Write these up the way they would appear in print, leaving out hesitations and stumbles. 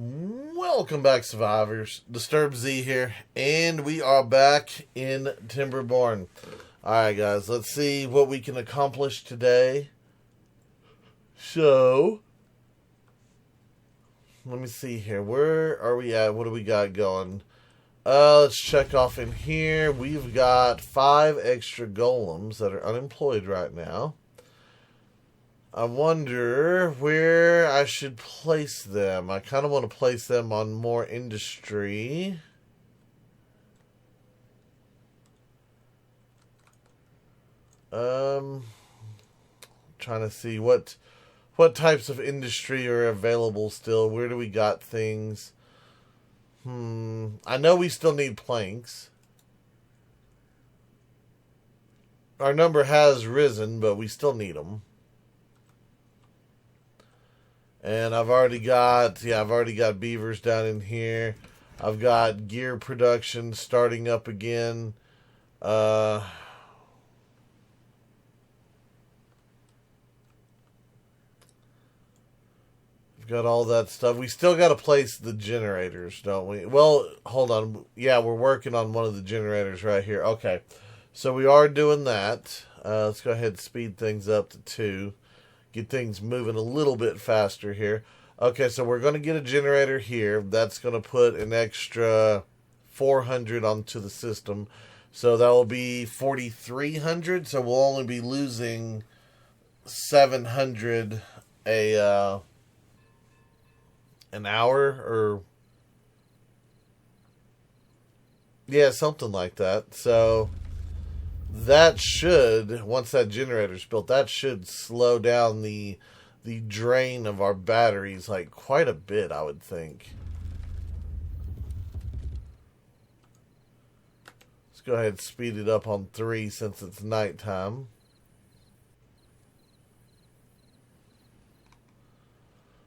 Welcome back, survivors. Disturb Z here, and we are back in Timberborn. Alright, guys, let's see what we can accomplish today. So, let me see here. Where are we at? What do we got going? Let's check off in here. We've got 5 extra golems that are unemployed right now. I wonder where I should place them. I kind of want to place them on more industry. Trying to see what types of industry are available still. Where do we got things? I know we still need planks. Our number has risen, but we still need them. And I've already got beavers down in here. I've got gear production starting up again. We've got all that stuff. We still got to place the generators, don't we? Well, hold on. Yeah, we're working on one of the generators right here. Okay, so we are doing that. Let's go ahead and speed things up to 2. Get things moving a little bit faster here. Okay, so we're going to get a generator here. That's going to put an extra 400 onto the system. So that will be 4,300. So we'll only be losing 700 an hour, or yeah, something like that. So that should, once that generator's built, that should slow down the drain of our batteries like quite a bit, I would think. Let's go ahead and speed it up on 3 since it's nighttime.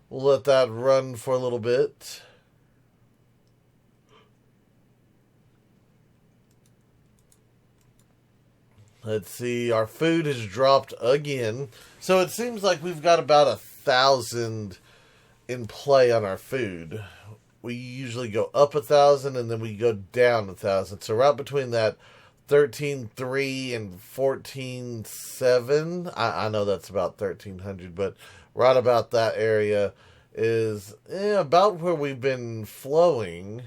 We'll let that run for a little bit. Let's see, our food has dropped again. So it seems like we've got about 1,000 in play on our food. We usually go up 1,000 and then we go down 1,000. So right between that 13.3 and 14.7. I know that's about 1,300, but right about that area is about where we've been flowing.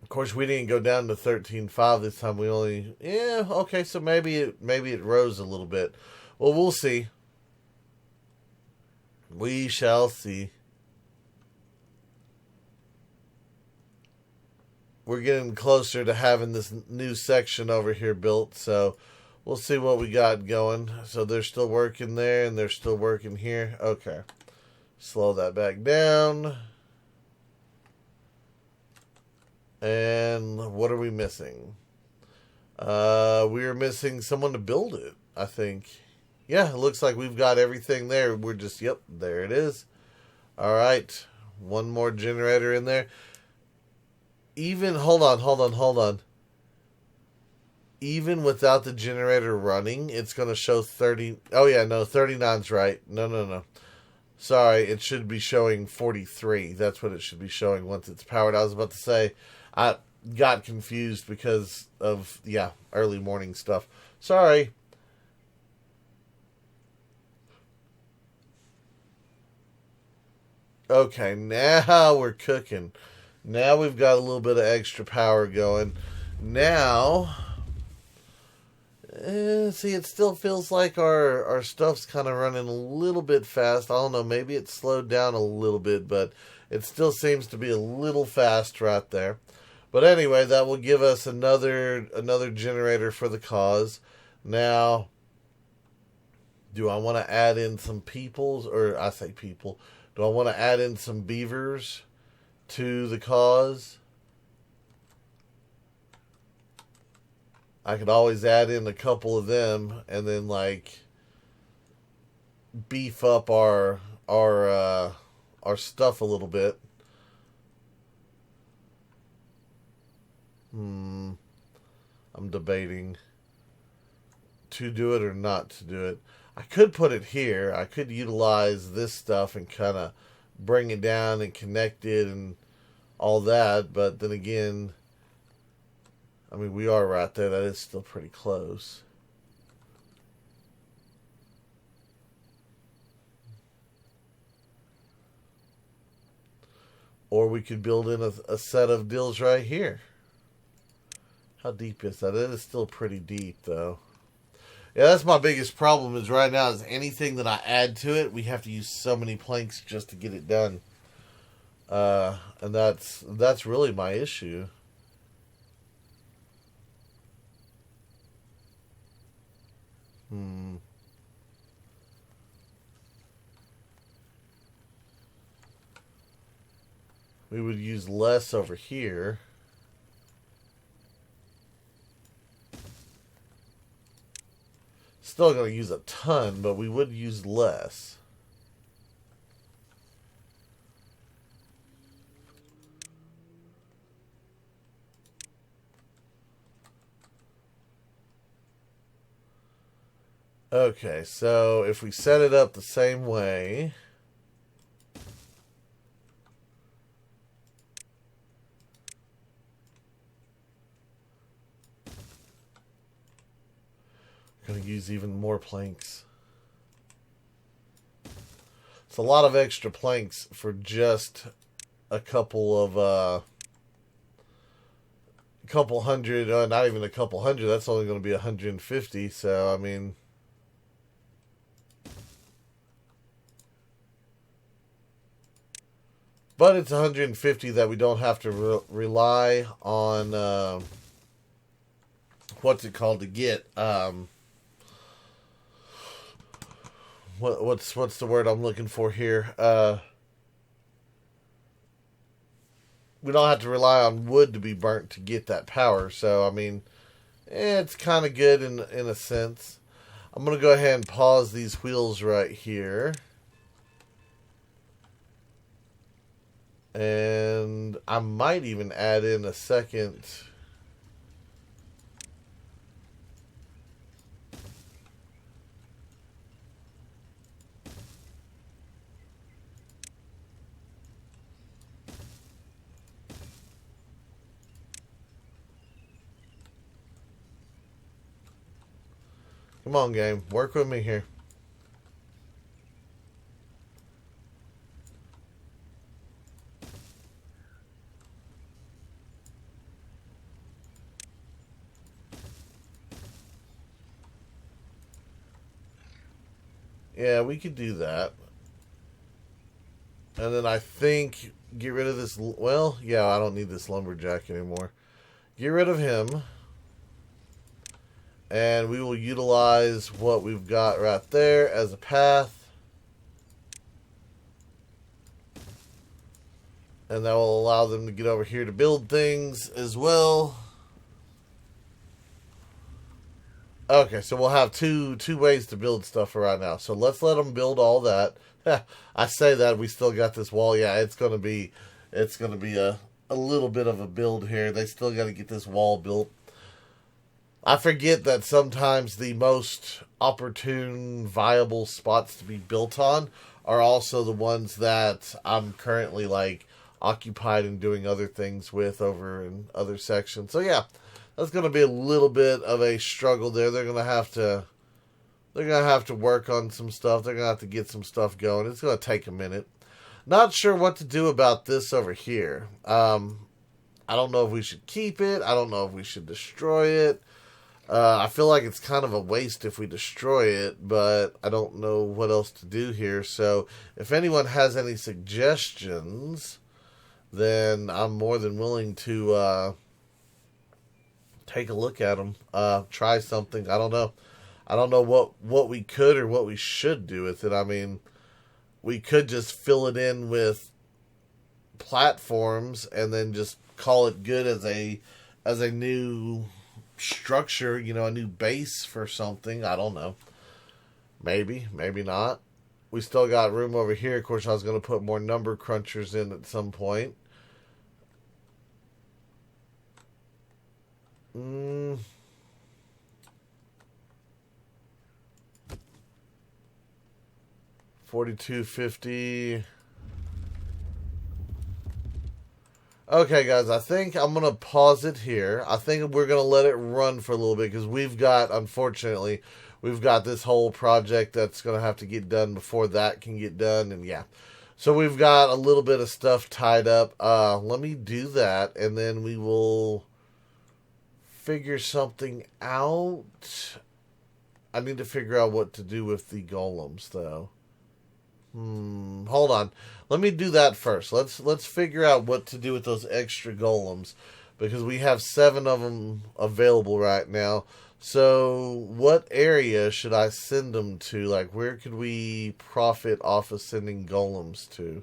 Of course, we didn't go down to 13.5 this time. We only, okay, so maybe it rose a little bit. Well, we'll see. We shall see. We're getting closer to having this new section over here built, so we'll see what we got going. So they're still working there, and they're still working here. Okay. Slow that back down. And what are we missing? We're missing someone to build it, I think. Yeah, it looks like we've got everything there. We're just, yep, there it is. All right. One more generator in there. Even, hold on. Even without the generator running, it's going to show 30. Oh, yeah, no, 39's right. No. Sorry, it should be showing 43. That's what it should be showing once it's powered. I was about to say, I got confused because of, early morning stuff. Sorry. Okay, now we're cooking. Now we've got a little bit of extra power going. Now, see, it still feels like our stuff's kind of running a little bit fast. I don't know, maybe it slowed down a little bit, but it still seems to be a little fast right there. But anyway, that will give us another generator for the cause. Now, do I want to add in some peoples, or I say people, do I want to add in some beavers to the cause? I could always add in a couple of them and then like beef up our stuff a little bit. I'm debating to do it or not to do it. I could put it here. I could utilize this stuff and kind of bring it down and connect it and all that. But then again, I mean, we are right there. That is still pretty close. Or we could build in a set of deals right here. How deep is that? It is still pretty deep, though. Yeah, that's my biggest problem is right now is anything that I add to it, we have to use so many planks just to get it done. And that's really my issue. We would use less over here. Still going to use a ton, but we would use less. Okay, so if we set it up the same way, I'm going to use even more planks. It's a lot of extra planks for just a couple of couple hundred, not even a couple hundred. That's only going to be 150. So I mean, but it's 150 that we don't have to rely on what's it called to get. What's the word I'm looking for here? We don't have to rely on wood to be burnt to get that power. So I mean, it's kind of good in a sense. I'm gonna go ahead and pause these wheels right here, and I might even add in a second. Come on, game. Work with me here. Yeah, we could do that. And then I think get rid of this. Well, yeah, I don't need this lumberjack anymore. Get rid of him. And we will utilize what we've got right there as a path. And that will allow them to get over here to build things as well. Okay, so we'll have two ways to build stuff right now. So let's let them build all that. I say that we still got this wall. Yeah, it's gonna be a little bit of a build here. They still got to get this wall built. I forget that sometimes the most opportune, viable spots to be built on are also the ones that I'm currently like occupied and doing other things with over in other sections. So yeah, that's going to be a little bit of a struggle there. They're going to have to work on some stuff. They're going to have to get some stuff going. It's going to take a minute. Not sure what to do about this over here. I don't know if we should keep it. I don't know if we should destroy it. I feel like it's kind of a waste if we destroy it, but I don't know what else to do here. So if anyone has any suggestions, then I'm more than willing to take a look at them. Try something. I don't know. I don't know what we could or what we should do with it. I mean, we could just fill it in with platforms and then just call it good as a new structure, a new base for something. I don't know. Maybe not. We still got room over here. Of course, I was going to put more number crunchers in at some point. 4250. Okay, guys, I think I'm going to pause it here. I think we're going to let it run for a little bit because unfortunately, we've got this whole project that's going to have to get done before that can get done. And yeah, so we've got a little bit of stuff tied up. Let me do that and then we will figure something out. I need to figure out what to do with the golems, though. Hold on. Let me do that first. Let's figure out what to do with those extra golems because we have 7 of them available right now. So, what area should I send them to? Like, where could we profit off of sending golems to?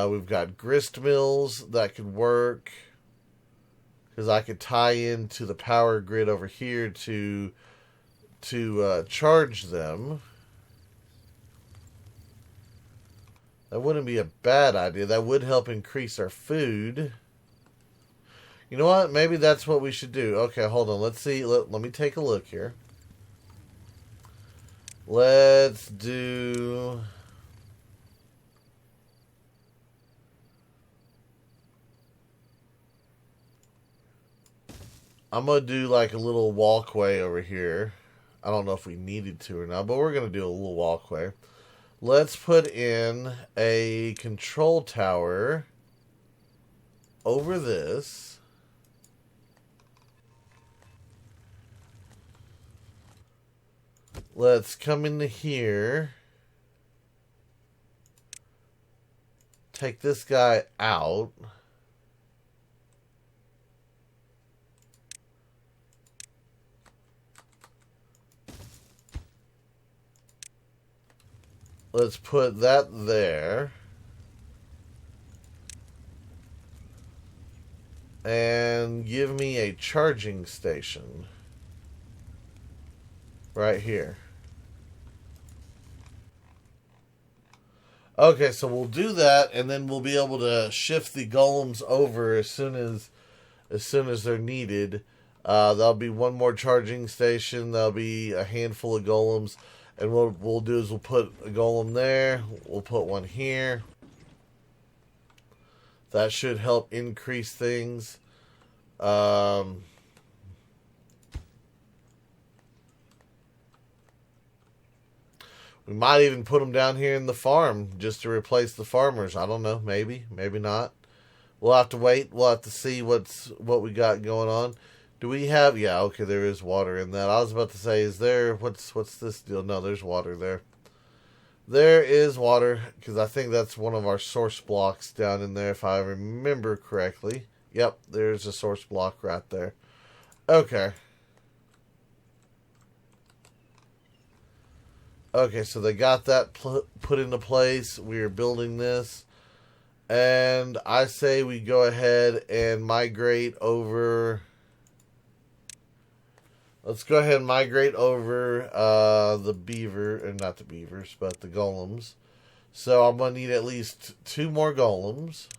We've got grist mills that could work because I could tie into the power grid over here to charge them. That wouldn't be a bad idea. That would help increase our food. You know what? Maybe that's what we should do. Okay, hold on. Let's see. Let me take a look here. Let's do... I'm going to do like a little walkway over here. I don't know if we needed to or not, but we're going to do a little walkway. Let's put in a control tower over this. Let's come into here. Take this guy out. Let's put that there. And give me a charging station. Right here. Okay, so we'll do that, and then we'll be able to shift the golems over as soon as they're needed. There'll be one more charging station. There'll be a handful of golems. And what we'll do is we'll put a golem there. We'll put one here. That should help increase things. We might even put them down here in the farm just to replace the farmers. I don't know. Maybe. Maybe not. We'll have to wait. We'll have to see what we got going on. Do we have... Yeah, okay, there is water in that. I was about to say, is there... What's this deal? No, there's water there. There is water, because I think that's one of our source blocks down in there, if I remember correctly. Yep, there's a source block right there. Okay. Okay, so they got that put into place. We are building this. And I say we go ahead and migrate over... Let's go ahead and migrate over the beaver, or not the beavers, but the golems. So I'm going to need at least 2 more golems.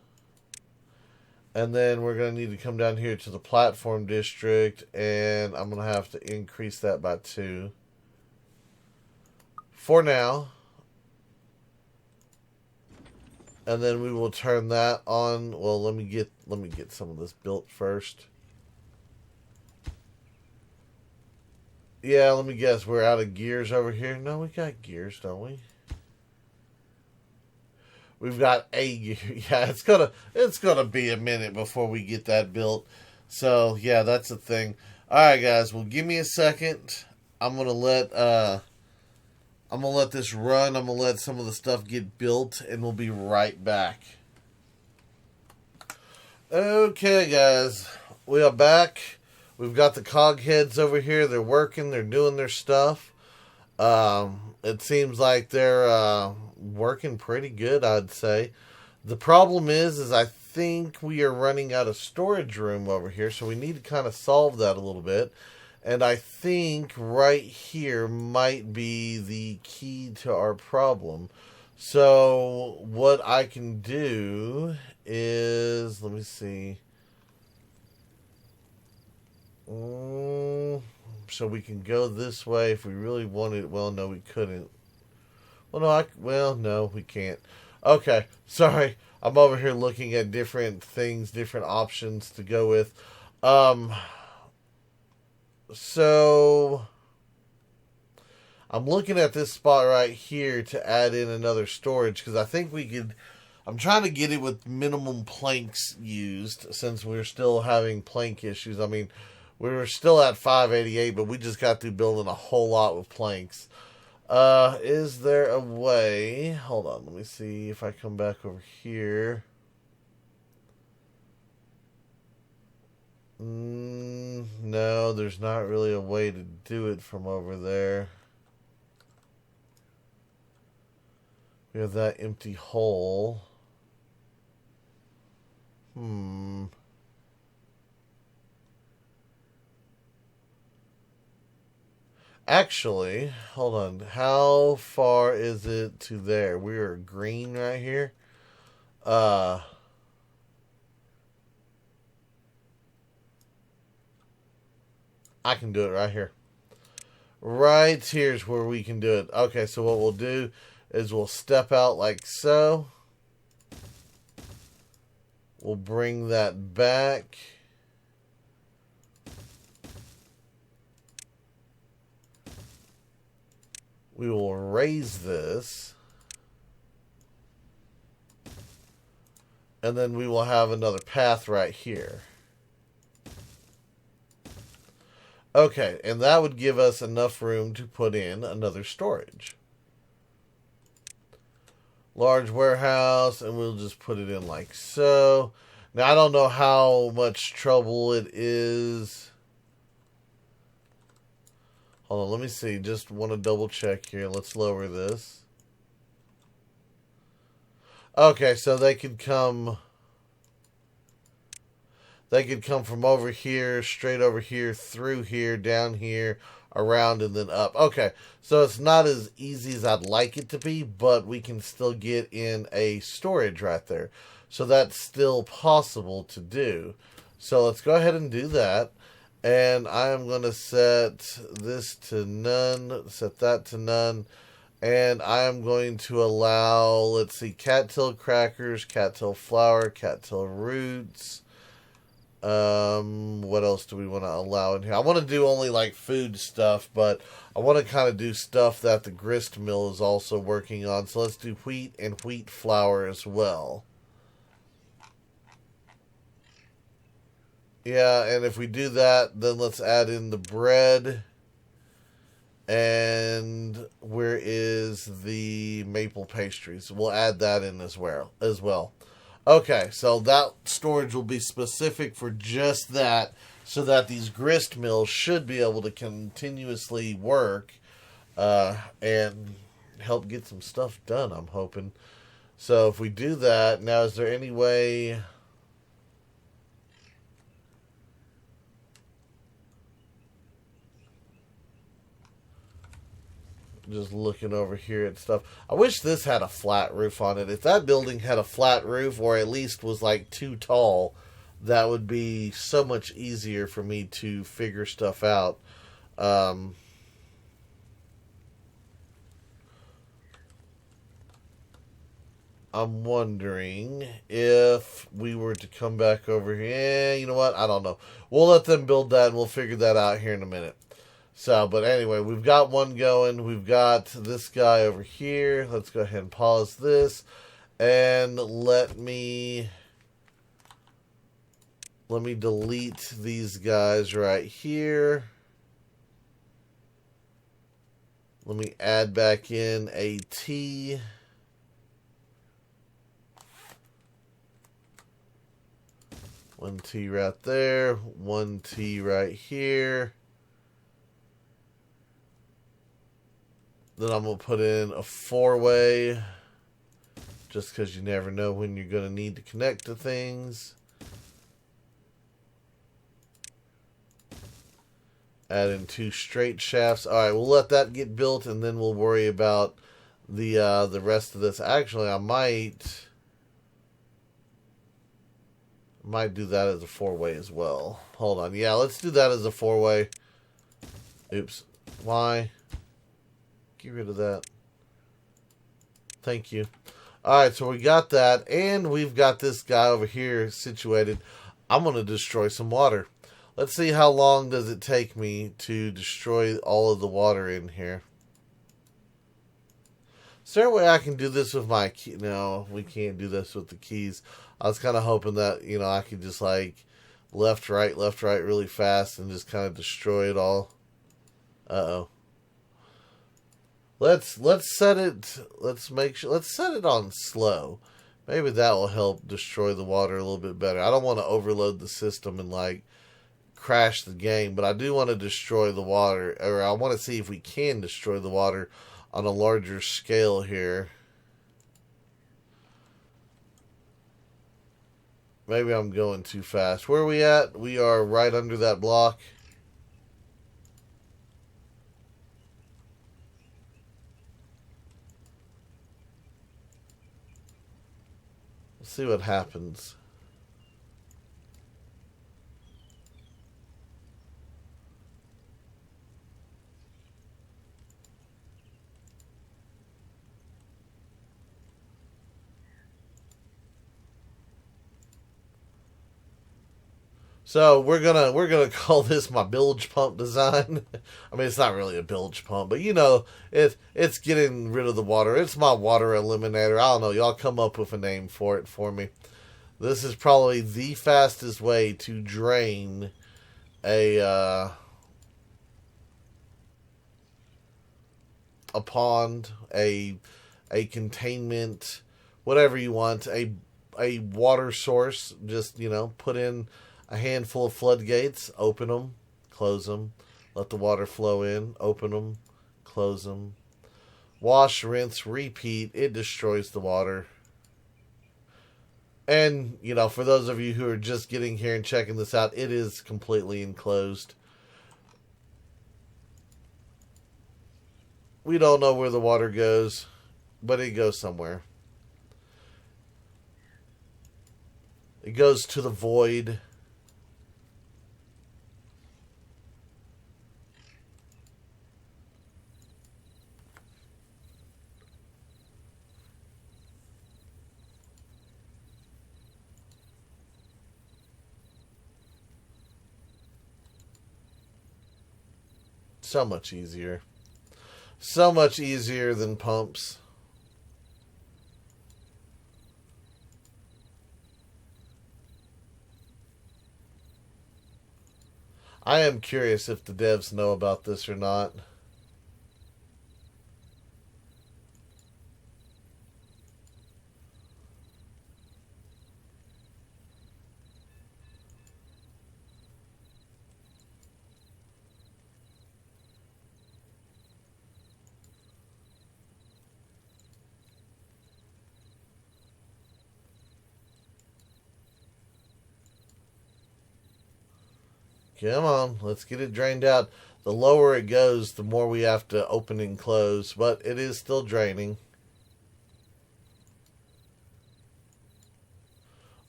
And then we're going to need to come down here to the platform district, and I'm going to have to increase that by 2. For now. And then we will turn that on. Well, let me get some of this built first. Yeah, let me guess. We're out of gears over here. No, we got gears, don't we? We've got a gear. Yeah, it's gonna be a minute before we get that built. So yeah, that's the thing. All right, guys. Well, give me a second. I'm gonna let this run. I'm gonna let some of the stuff get built, and we'll be right back. Okay, guys. We are back. We've got the cog heads over here. They're working. They're doing their stuff. It seems like they're working pretty good, I'd say. The problem is I think we are running out of storage room over here, so we need to kind of solve that a little bit. And I think right here might be the key to our problem. So what I can do is, let me see. So we can go this way if we really wanted. Well, no, we couldn't. Well, no, no, we can't. Okay, sorry. I'm over here looking at different things, different options to go with. Um, so I'm looking at this spot right here to add in another storage because I think we could. I'm trying to get it with minimum planks used since we're still having plank issues. I mean, we were still at 588, but we just got through building a whole lot with planks. Is there a way? Hold on, let me see if I come back over here. No, there's not really a way to do it from over there. We have that empty hole. Actually, hold on. How far is it to there? We are green right here. I can do it right here. Right here's where we can do it. Okay, so what we'll do is we'll step out like so. We'll bring that back. We will raise this. And then we will have another path right here. Okay, and that would give us enough room to put in another storage. Large warehouse, and we'll just put it in like so. Now, I don't know how much trouble it is. Hold on, let me see. Just want to double check here. Let's lower this. Okay, so they could come from over here, straight over here, through here, down here, around, and then up. Okay, so it's not as easy as I'd like it to be, but we can still get in a storage right there. So that's still possible to do. So let's go ahead and do that. And I am going to set this to none, set that to none. And I am going to allow, let's see, cattail crackers, cattail flour, cattail roots. What else do we want to allow in here? I want to do only like food stuff, but I want to kind of do stuff that the grist mill is also working on. So let's do wheat and wheat flour as well. Yeah, and if we do that, then let's add in the bread. And where is the maple pastries? We'll add that in as well. Okay, so that storage will be specific for just that, so that these grist mills should be able to continuously work and help get some stuff done, I'm hoping. So if we do that, now is there any way... Just looking over here at stuff. I wish this had a flat roof on it. If that building had a flat roof, or at least was like too tall, that would be so much easier for me to figure stuff out. I'm wondering if we were to come back over here. You know what? I don't know. We'll let them build that and we'll figure that out here in a minute. So, but anyway, we've got one going. We've got this guy over here. Let's go ahead and pause this. And let me delete these guys right here. Let me add back in a T. One T right there. One T right here. Then I'm going to put in a 4-way, just because you never know when you're going to need to connect to things. Add in 2 straight shafts. All right, we'll let that get built, and then we'll worry about the rest of this. Actually, I might do that as a 4-way as well. Hold on. Yeah, let's do that as a 4-way. Oops. Why? Get rid of that. Thank you. Alright, so we got that, and we've got this guy over here situated. I'm going to destroy some water. Let's see how long does it take me to destroy all of the water in here. Is there a way I can do this with my key? No, we can't do this with the keys. I was kind of hoping that, I could just like left, right really fast and just kind of destroy it all. Uh-oh. Let's set it, let's set it on slow. Maybe that will help destroy the water a little bit better. I don't want to overload the system and like crash the game, but I do want to destroy the water, or I want to see if we can destroy the water on a larger scale here. Maybe I'm going too fast. Where are we at? We are right under that block. Let's see what happens. So we're gonna call this my bilge pump design. I mean, it's not really a bilge pump, but it's getting rid of the water. It's my water eliminator. I don't know. Y'all come up with a name for it for me. This is probably the fastest way to drain a pond, a containment, whatever you want, a water source. Just put in a handful of floodgates, open them, close them, let the water flow in, open them, close them. Wash, rinse, repeat. It destroys the water. And, for those of you who are just getting here and checking this out, it is completely enclosed. We don't know where the water goes, but it goes somewhere. It goes to the void. So much easier. So much easier than pumps. I am curious if the devs know about this or not. Come on, let's get it drained out. The lower it goes, the more we have to open and close, but it is still draining.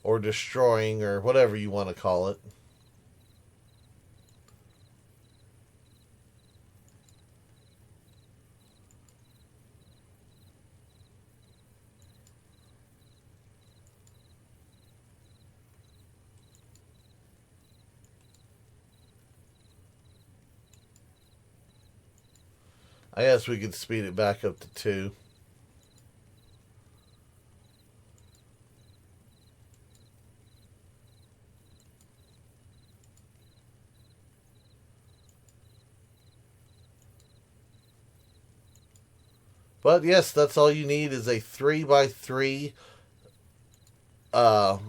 Or destroying, or whatever you want to call it. I guess we could speed it back up to 2. But yes, that's all you need is a 3x3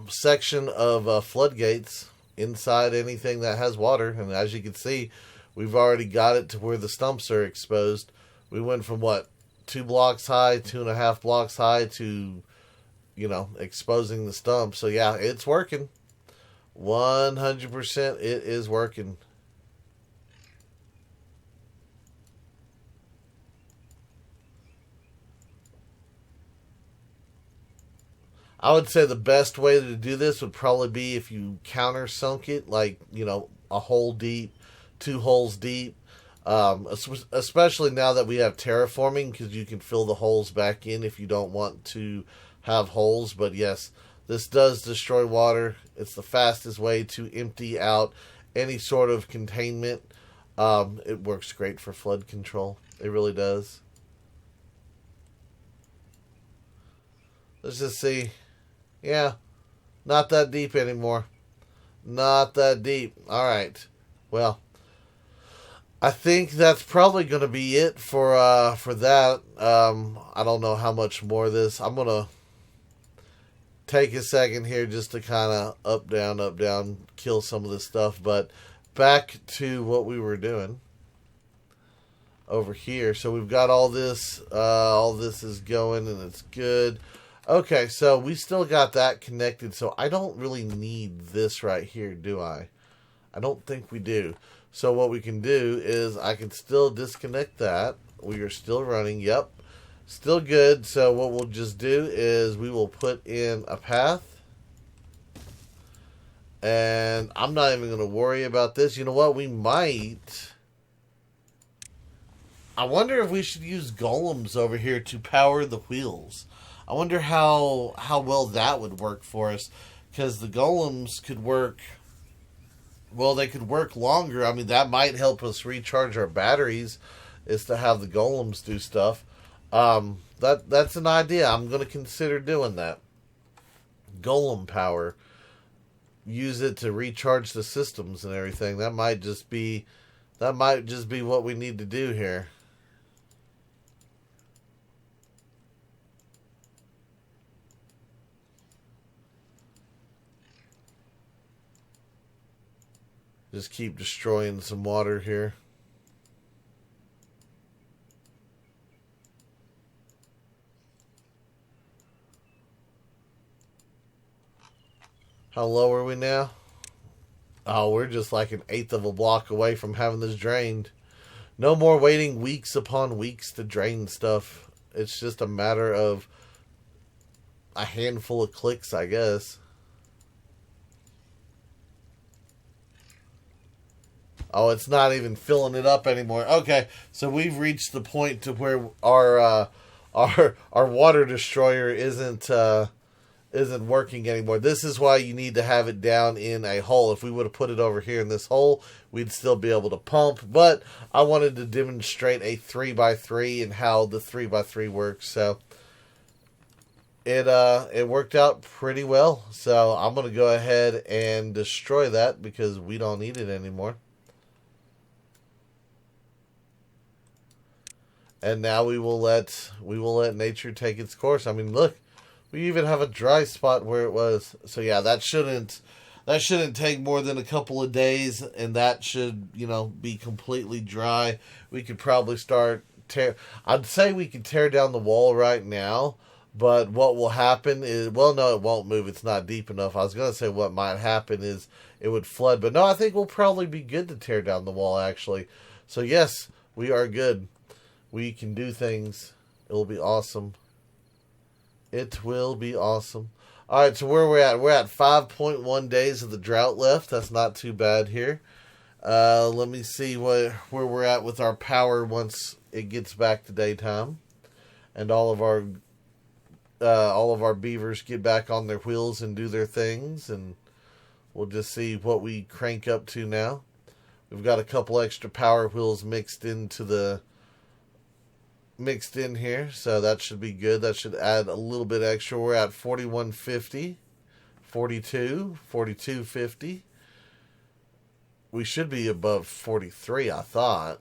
section of floodgates inside anything that has water. And as you can see, we've already got it to where the stumps are exposed. We went from 2 blocks high, 2.5 blocks high to, exposing the stump. So yeah, it's working. 100% it is working. I would say the best way to do this would probably be if you countersunk it, like, a hole deep, 2 holes deep. Especially now that we have terraforming, because you can fill the holes back in if you don't want to have holes. But yes, this does destroy water. It's the fastest way to empty out any sort of containment. It works great for flood control. It really does. Let's just see. Yeah, not that deep anymore. Not that deep. All right. Well, I think that's probably going to be it for that. I don't know how much more of this. I'm going to take a second here just to kind of up, down, kill some of this stuff. But back to what we were doing over here. So we've got all this. All this is going and it's good. Okay, so we still got that connected. So I don't really need this right here, do I? I don't think we do. So what we can do is I can still disconnect that. We are still running. Yep. Still good. So what we'll just do is we will put in a path. And I'm not even going to worry about this. You know what? We might. I wonder if we should use golems over here to power the wheels. I wonder how well that would work for us. Because the golems could work. Well, they could work longer. I mean, that might help us recharge our batteries, is to have the golems do stuff. That's an idea. I'm going to consider doing that. Golem power. Use it to recharge the systems and everything. That might just be what we need to do here. Just keep destroying some water here. How low are we now? Oh, we're just like an eighth of a block away from having this drained. No more waiting weeks upon weeks to drain stuff. It's just a matter of a handful of clicks, I guess. Oh, it's not even filling it up anymore. Okay, so we've reached the point to where our water destroyer isn't working anymore. This is why you need to have it down in a hole. If we would have put it over here in this hole, we'd still be able to pump. But I wanted to demonstrate a 3x3 and how the 3x3 works. So it worked out pretty well. So I'm going to go ahead and destroy that because we don't need it anymore. And now we will let nature take its course. I mean, look, we even have a dry spot where it was. So yeah, that shouldn't take more than a couple of days, and that should, be completely dry. We could probably start I'd say we could tear down the wall right now, but what will happen is, well, no, it won't move. It's not deep enough. I was going to say what might happen is it would flood, but no, I think we'll probably be good to tear down the wall, actually. So yes, we are good. We can do things. It'll be awesome. It will be awesome. All right, so where we're at? We're at 5.1 days of the drought left. That's not too bad here. Let me see where we're at with our power once it gets back to daytime, and all of our beavers get back on their wheels and do their things, and we'll just see what we crank up to now. We've got a couple extra power wheels mixed in here, so that should be good. That should add a little bit extra. We're at 4150, 4250. We should be above 43, I thought.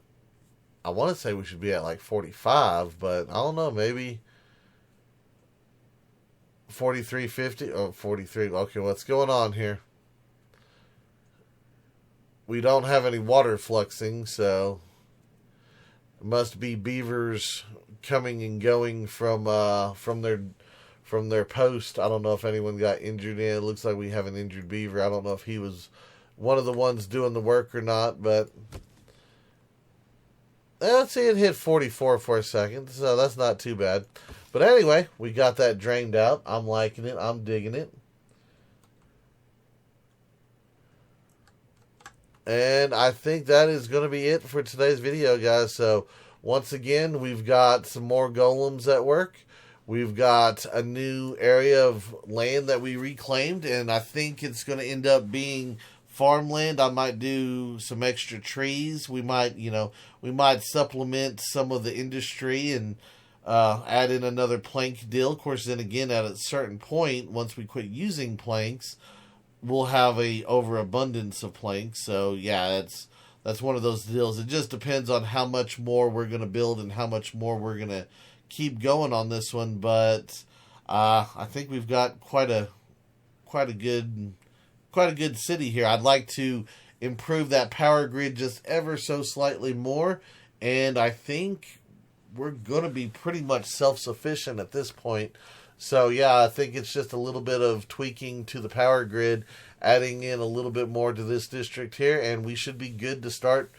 I want to say we should be at like 45, but I don't know, maybe 4350 or 43. Okay, what's going on here? We don't have any water fluxing, so must be beavers coming and going from their post. I don't know if anyone got injured in. It looks like we have an injured beaver. I don't know if he was one of the ones doing the work or not, but let's see, it hit 44 for a second, so that's not too bad. But anyway, we got that drained out. I'm liking it. I'm digging it. And I think that is going to be it for today's video, guys. So once again, we've got some more golems at work. We've got a new area of land that we reclaimed, and I think it's going to end up being farmland. I might do some extra trees. We might, we might supplement some of the industry and add in another plank deal. Of course, then again, at a certain point, once we quit using planks, we'll have a overabundance of planks. So yeah, that's one of those deals. It just depends on how much more we're going to build and how much more we're going to keep going on this one. But I think we've got quite a good city here. I'd like to improve that power grid just ever so slightly more, and I think we're going to be pretty much self-sufficient at this point. So yeah, I think it's just a little bit of tweaking to the power grid, adding in a little bit more to this district here, and we should be good to start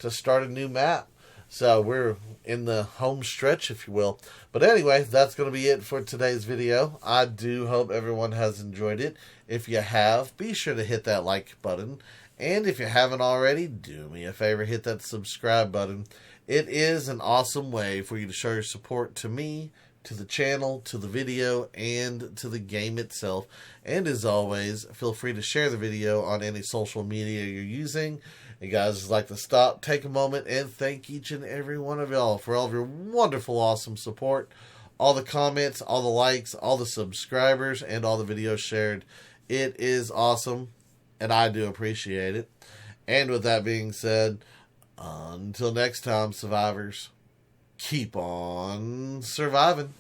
a new map. So we're in the home stretch, if you will. But anyway, that's going to be it for today's video. I do hope everyone has enjoyed it. If you have, be sure to hit that like button. And if you haven't already, do me a favor, hit that subscribe button. It is an awesome way for you to show your support to me, to the channel, to the video, and to the game itself. And as always, feel free to share the video on any social media you're using. And guys, I'd like to stop, take a moment, and thank each and every one of y'all for all of your wonderful, awesome support. All the comments, all the likes, all the subscribers, and all the videos shared. It is awesome, and I do appreciate it. And with that being said, until next time, survivors, keep on surviving.